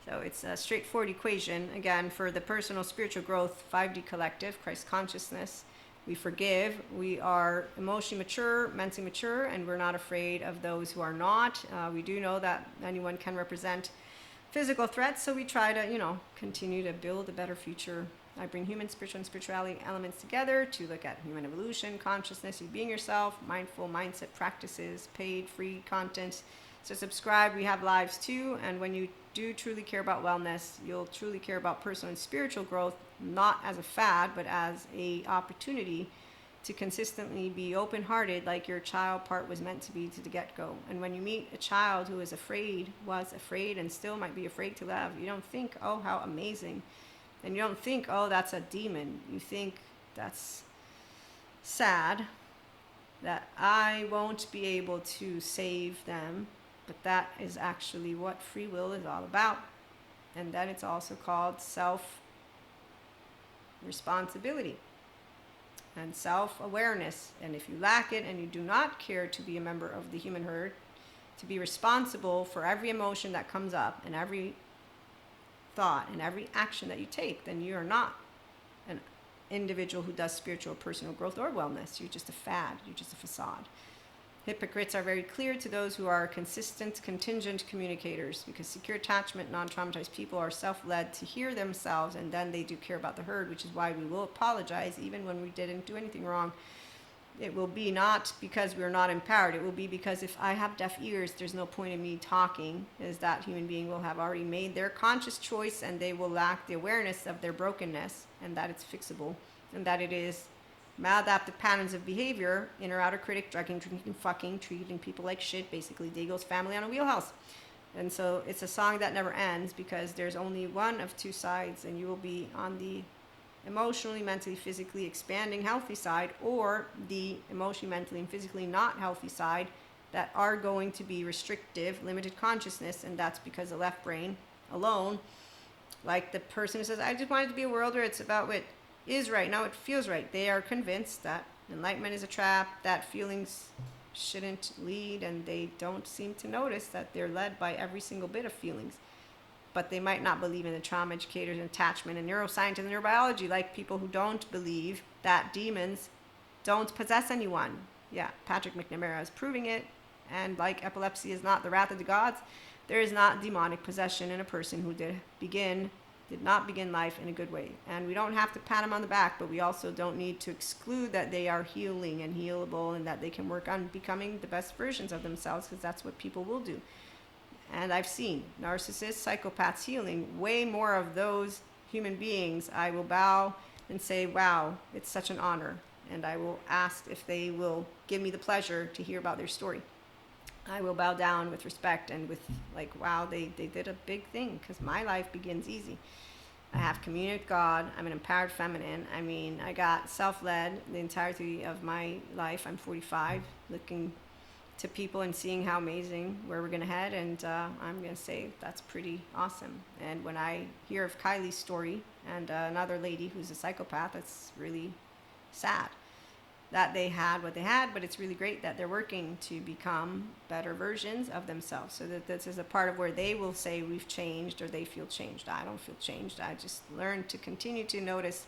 So it's a straightforward equation. Again, for the personal spiritual growth, 5D collective, Christ consciousness, we forgive, we are emotionally mature, mentally mature, and we're not afraid of those who are not. We do know that anyone can represent physical threats, so we try to, continue to build a better future. I bring human, spiritual, and spirituality elements together to look at human evolution, consciousness, you being yourself, mindful mindset practices, paid, free content. So subscribe, we have lives too, and when you do truly care about wellness, you'll truly care about personal and spiritual growth, not as a fad, but as a opportunity to consistently be open-hearted, like your child part was meant to be to the get-go. And when you meet a child who is afraid, was afraid, and still might be afraid to love, you don't think, oh, how amazing. And you don't think, oh, that's a demon. You think, that's sad that I won't be able to save them. But that is actually what free will is all about. And then it's also called self-responsibility and self-awareness. And if you lack it and you do not care to be a member of the human herd, to be responsible for every emotion that comes up and every thought and every action that you take, then you are not an individual who does spiritual personal growth or wellness. You're just a fad. You're just a facade. Hypocrites are very clear to those who are consistent, contingent communicators, because secure attachment, non-traumatized people are self-led to hear themselves, and then they do care about the herd, which is why we will apologize even when we didn't do anything wrong. It will be not because we're not empowered. It will be because if I have deaf ears, there's no point in me talking, as that human being will have already made their conscious choice, and they will lack the awareness of their brokenness, and that it's fixable, and that it is maladaptive patterns of behavior, inner outer critic, drugging, drinking, fucking, treating people like shit, basically Dago's family on a wheelhouse. And so it's a song that never ends, because there's only one of two sides, and you will be on the emotionally, mentally, physically expanding healthy side, or the emotionally, mentally, and physically not healthy side that are going to be restrictive, limited consciousness. And that's because the left brain alone, like the person who says, I just wanted to be a world where it's about what is right, now it feels right. They are convinced that enlightenment is a trap, that feelings shouldn't lead, and they don't seem to notice that they're led by every single bit of feelings. But they might not believe in the trauma educators and attachment and neuroscience and neurobiology, like people who don't believe that demons don't possess anyone. Yeah, Patrick McNamara is proving it. And like epilepsy is not the wrath of the gods, there is not demonic possession in a person who did not begin life in a good way. And we don't have to pat them on the back, but we also don't need to exclude that they are healing and healable, and that they can work on becoming the best versions of themselves, because that's what people will do. And I've seen narcissists, psychopaths healing, way more of those human beings. I will bow and say, wow, it's such an honor. And I will ask if they will give me the pleasure to hear about their story. I will bow down with respect and with like, wow, they did a big thing, because my life begins easy. I have communion with God. I'm an empowered feminine. I mean, I got self-led the entirety of my life. I'm 45, looking to people and seeing how amazing where we're going to head. And I'm going to say that's pretty awesome. And when I hear of Kylie's story and another lady who's a psychopath, it's really sad that they had what they had, but it's really great that they're working to become better versions of themselves, so that this is a part of where they will say we've changed, or they feel changed. I don't feel changed. I just learned to continue to notice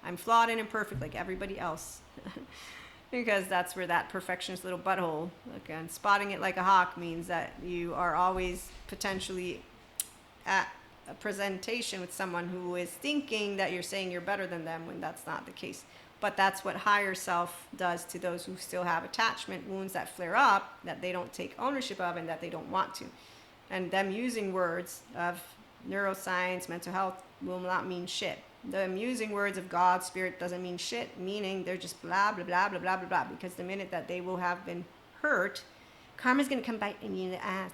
I'm flawed and imperfect like everybody else. Because that's where that perfectionist little butthole, again, spotting it like a hawk means that you are always potentially at a presentation with someone who is thinking that you're saying you're better than them, when that's not the case. But that's what higher self does to those who still have attachment wounds that flare up, that they don't take ownership of and that they don't want to. And them using words of neuroscience, mental health will not mean shit. Them using words of God, spirit doesn't mean shit, meaning they're just blah, blah, blah, blah, blah, blah, blah. Because the minute that they will have been hurt, karma's going to come bite you in the ass.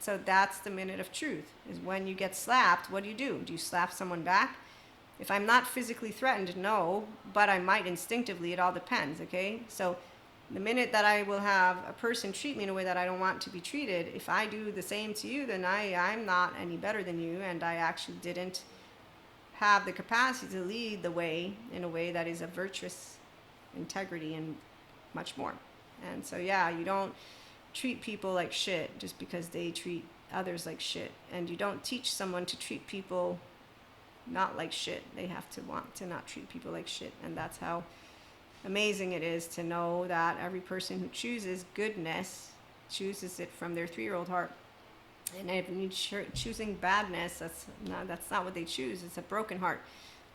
So that's the minute of truth, is when you get slapped, what do? Do you slap someone back? If I'm not physically threatened, no, but I might instinctively. It all depends, okay? So the minute that I will have a person treat me in a way that I don't want to be treated, if I do the same to you, then I'm not any better than you, and I actually didn't have the capacity to lead the way in a way that is of virtuous integrity and much more. And so, yeah, you don't treat people like shit just because they treat others like shit. And you don't teach someone to treat people not like shit. They have to want to not treat people like shit. And that's how amazing it is to know that every person who chooses goodness chooses it from their 3-year-old heart. And if you're choosing badness, that's not what they choose. It's a broken heart.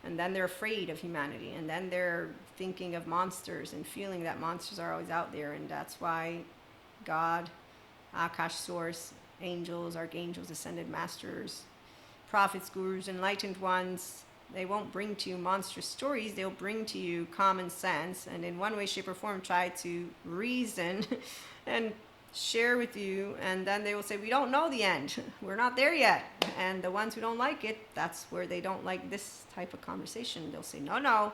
And then they're afraid of humanity. And then they're thinking of monsters and feeling that monsters are always out there. And that's why God, Akash Source, angels, archangels, ascended masters, prophets, gurus, enlightened ones, they won't bring to you monstrous stories. They'll bring to you common sense, and in one way, shape, or form try to reason and share with you. And then they will say, we don't know the end. We're not there yet. And the ones who don't like it, that's where they don't like this type of conversation. They'll say, no,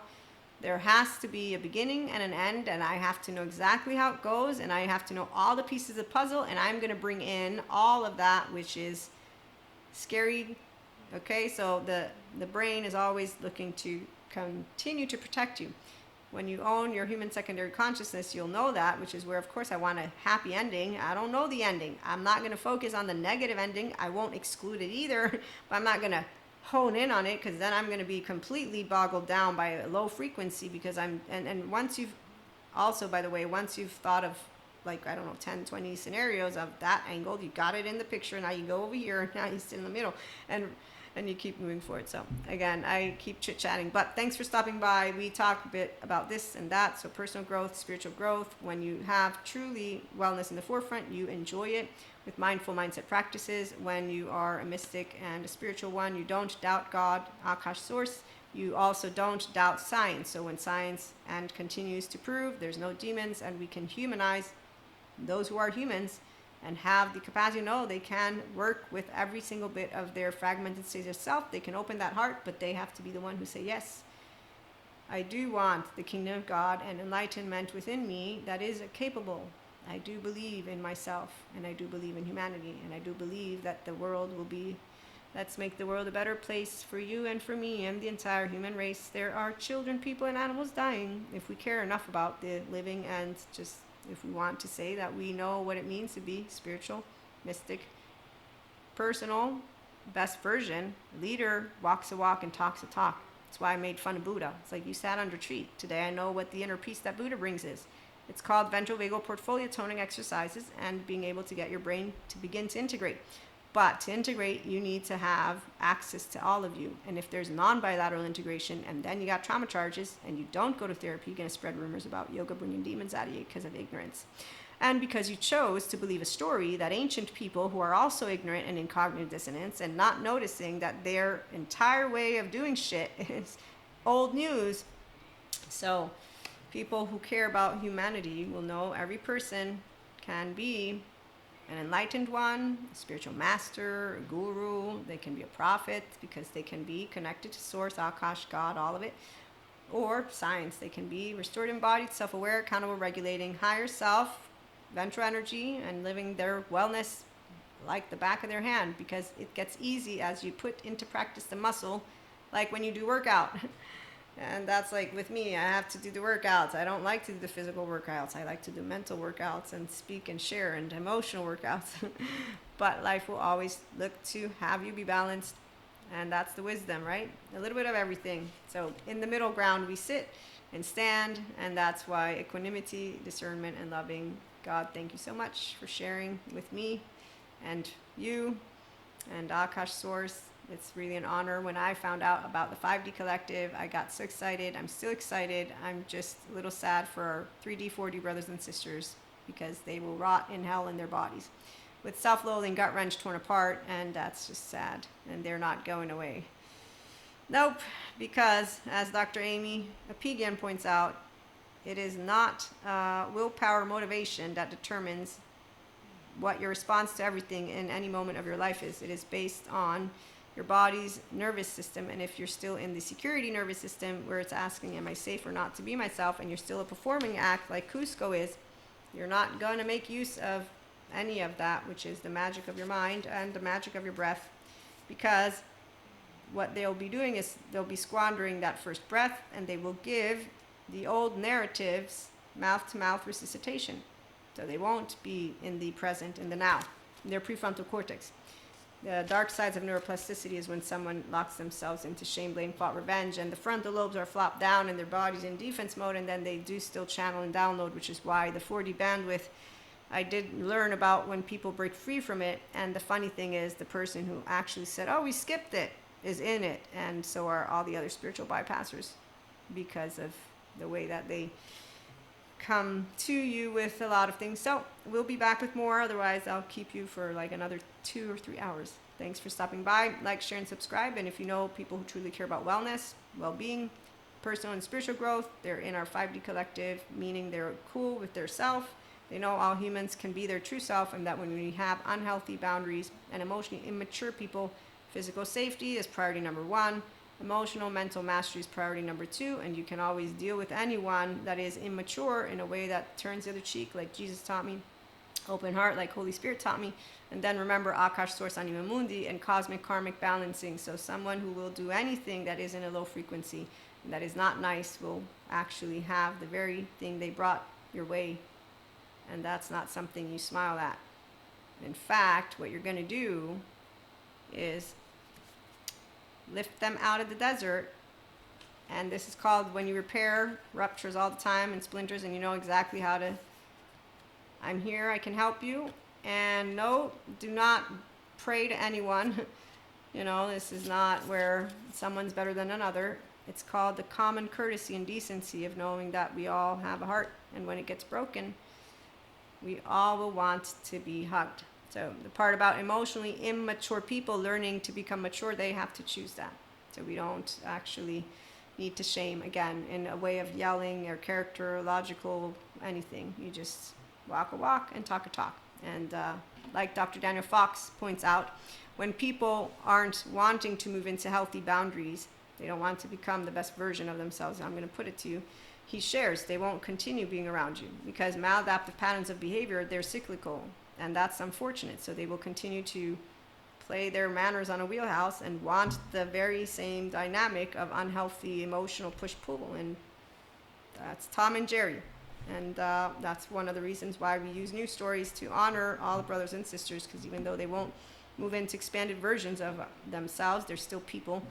there has to be a beginning and an end, and I have to know exactly how it goes, and I have to know all the pieces of the puzzle, and I'm going to bring in all of that which is scary. Okay, so the brain is always looking to continue to protect you. When you own your human secondary consciousness, you'll know that, which is where, of course, I want a happy ending. I don't know the ending. I'm not going to focus on the negative ending. I won't exclude it either, but I'm not going to hone in on it, because then I'm going to be completely boggled down by a low frequency, because and once you've also, by the way, once you've thought of like, I don't know, 10, 20 scenarios of that angle. You got it in the picture. Now you go over here, and now you sit in the middle. And you keep moving forward. So again, I keep chit-chatting, but thanks for stopping by. We talk a bit about this and that. So personal growth, spiritual growth. When you have truly wellness in the forefront, you enjoy it with mindful mindset practices. When you are a mystic and a spiritual one, you don't doubt God, Akash source. You also don't doubt science. So when science and continues to prove there's no demons, and we can humanize those who are humans and have the capacity to know they can work with every single bit of their fragmented state of self. They can open that heart, but they have to be the one who say, yes, I do want the kingdom of God and enlightenment within me that is capable. I do believe in myself, and I do believe in humanity, and I do believe that the world will be, let's make the world a better place for you and for me and the entire human race. There are children, people, and animals dying. If we care enough about the living, and just if we want to say that we know what it means to be spiritual, mystic, personal, best version, leader, walks a walk and talks a talk. That's why I made fun of Buddha. It's like, you sat under a tree. Today I know what the inner peace that Buddha brings is. It's called ventral vagal portfolio toning exercises and being able to get your brain to begin to integrate. But to integrate, you need to have access to all of you. And if there's non-bilateral integration, and then you got trauma charges, and you don't go to therapy, you're going to spread rumors about yoga bringing demons out of you because of ignorance. And because you chose to believe a story that ancient people who are also ignorant and in cognitive dissonance and not noticing that their entire way of doing shit is old news. So people who care about humanity will know every person can be an enlightened one, a spiritual master, a guru. They can be a prophet because they can be connected to source, Akash, God, all of it. Or science. They can be restorative, embodied, self-aware, accountable, regulating, higher self, ventral energy, and living their wellness like the back of their hand, because it gets easy as you put into practice the muscle, like when you do workout. And that's like with me, I have to do the workouts. I don't like to do the physical workouts. I like to do mental workouts and speak and share and emotional workouts. But life will always look to have you be balanced. And that's the wisdom, right? A little bit of everything. So in the middle ground, we sit and stand. And that's why equanimity, discernment, and loving. God, thank you so much for sharing with me and you and Akash Source. It's really an honor. When I found out about the 5D Collective, I got so excited. I'm still excited. I'm just a little sad for our 3D, 4D brothers and sisters, because they will rot in hell in their bodies with self-loathing, gut wrench, torn apart, and that's just sad. And they're not going away. Nope, because as Dr. Amy Apigian points out, it is not willpower motivation that determines what your response to everything in any moment of your life is. It is based on your body's nervous system. And if you're still in the security nervous system, where it's asking, am I safe or not to be myself, and you're still a performing act like Cusco is, you're not going to make use of any of that, which is the magic of your mind and the magic of your breath, because what they'll be doing is they'll be squandering that first breath, and they will give the old narratives mouth-to-mouth resuscitation. So they won't be in the present, in the now, in their prefrontal cortex. The dark sides of neuroplasticity is when someone locks themselves into shame, blame, fault, revenge, and the frontal lobes are flopped down and their body's in defense mode, and then they do still channel and download, which is why the 4D bandwidth, I did learn about when people break free from it. And the funny thing is, the person who actually said, oh, we skipped it, is in it, and so are all the other spiritual bypassers, because of the way that they come to you with a lot of things. So we'll be back with more. Otherwise, I'll keep you for like another 2 or 3 hours. Thanks for stopping by. Like, share, and subscribe. And if you know people who truly care about wellness, well-being, personal and spiritual growth, they're in our 5D collective, meaning they're cool with their self. They know all humans can be their true self, and that when we have unhealthy boundaries and emotionally immature people, physical safety is priority number 1. Emotional, mental mastery is priority number 2, and you can always deal with anyone that is immature in a way that turns the other cheek, like Jesus taught me, open heart, like Holy Spirit taught me, and then remember Akash Source Anima Mundi and cosmic karmic balancing. So someone who will do anything that is in a low frequency and that is not nice will actually have the very thing they brought your way, and that's not something you smile at. In fact, what you're going to do is lift them out of the desert. And this is called, when you repair ruptures all the time and splinters, and you know exactly how to I'm here, I can help you. And no, do not pray to anyone. This is not where someone's better than another. It's called the common courtesy and decency of knowing that we all have a heart, and when it gets broken, we all will want to be hugged. So the part about emotionally immature people learning to become mature, they have to choose that. So we don't actually need to shame, again, in a way of yelling or character, logical, anything. You just walk a walk and talk a talk. And like Dr. Daniel Fox points out, when people aren't wanting to move into healthy boundaries, they don't want to become the best version of themselves, I'm going to put it to you, he shares they won't continue being around you because maladaptive patterns of behavior, they're cyclical, and that's unfortunate. So they will continue to play their manners on a wheelhouse and want the very same dynamic of unhealthy emotional push-pull, and that's Tom and Jerry. And that's one of the reasons why we use news stories to honor all the brothers and sisters, because even though they won't move into expanded versions of themselves, they're still people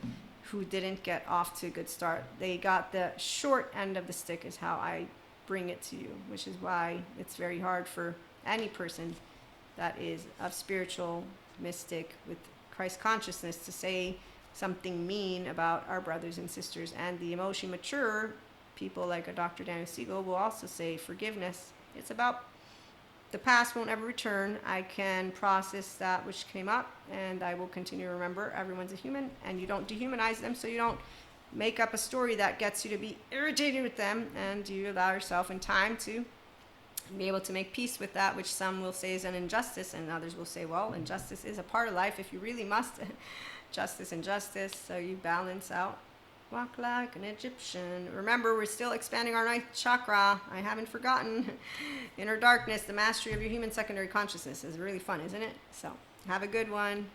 who didn't get off to a good start. They got the short end of the stick, is how I bring it to you, which is why it's very hard for any person that is of spiritual, mystic, with Christ consciousness to say something mean about our brothers and sisters. And the emotionally mature people like a Dr. Daniel Siegel will also say forgiveness. It's about the past won't ever return. I can process that which came up, and I will continue to remember everyone's a human, and you don't dehumanize them, so you don't make up a story that gets you to be irritated with them, and you allow yourself in time to be able to make peace with that which some will say is an injustice, and others will say, well, injustice is a part of life if you really must. Justice and justice, so you balance out. Walk like an Egyptian. Remember, we're still expanding our ninth chakra. I haven't forgotten. Inner darkness, the mastery of your human secondary consciousness is really fun, isn't it? So have a good one.